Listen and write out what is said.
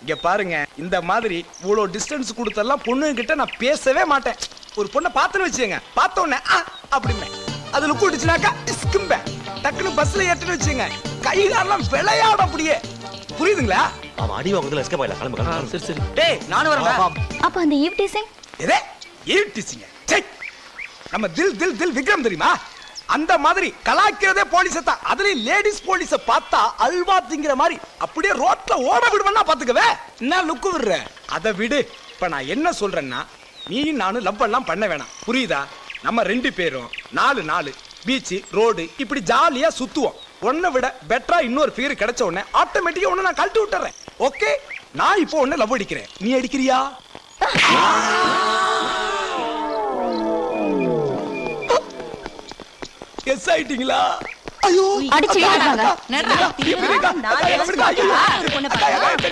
இங்க பாருங்க, இந்த மாதிரி இவ்வளவு டிஸ்டன்ஸ் கொடுத்தெல்லாம் பொண்ணுங்க கிட்ட நான் பேசவே மாட்டேன். ஒரு பொண்ணை பார்த்தேன்னு வச்சுங்க, பார்த்த உடனே அப்படிமே அது லுக் விட்டுச்சுனாக்கா இஸ்கும்பே டக்குனு பஸ்ல ஏற்றுன்னு வச்சுங்க, கை காலெல்லாம் விளையாட அப்படியே. புரியுதுங்களா? அவன் அடி வாங்குறதுல எஸ்கேப் ஆயிடலாம். கிளம்பு கிளம்பு. சரி சரி. டேய் நானும் வரேன். அப்ப அந்த ஈவ் டீசிங் எதே ஈவ் டீசிங்? நம்ம தில் தில் தில் விக்ரம் தெரியுமா? அந்த மாதிரி கலாய்க்கிறதே போலீஸை தான். அதுலயும் லேடிஸ் போலீஸ பார்த்தா அல்வா திங்கிற மாதிரி அப்படியே ரோட்ல ஓட விடுவேன்னா பாத்துக்கவே. என்ன லுக்கு விடுற? அதை விடு. இப்ப நான் என்ன சொல்றேன்னா, நீ நானும் லவ் எல்லாம் பண்ண வேணாம், புரியுதா? நம்ம 2 பேரும் 4 பீச் ரோடு இப்படி ஜாலியா சுத்துவோம். உன்னை விட பெட்டரா இன்னொரு ஃபிகர் கிடைச்ச உடனே ஆட்டோமேட்டிக்கா உன்னை நான் கழட்டி விட்டுறேன். ஓகே, நான் இப்போ உன்னை லவ் அடிக்கிறேன், நீ அடிக்கிறியா? எஸ் ஆயிட்டீங்களா? ஐயோ அடிச்சு அக்கா, அக்கா, அக்கா, அக்கா, அக்கா, அக்கா, அக்கா, அக்கா, அக்கா, அக்கா, அக்கா, அக்கா, அக்கா, அக்கா, அக்கா, அக்கா, அக்கா,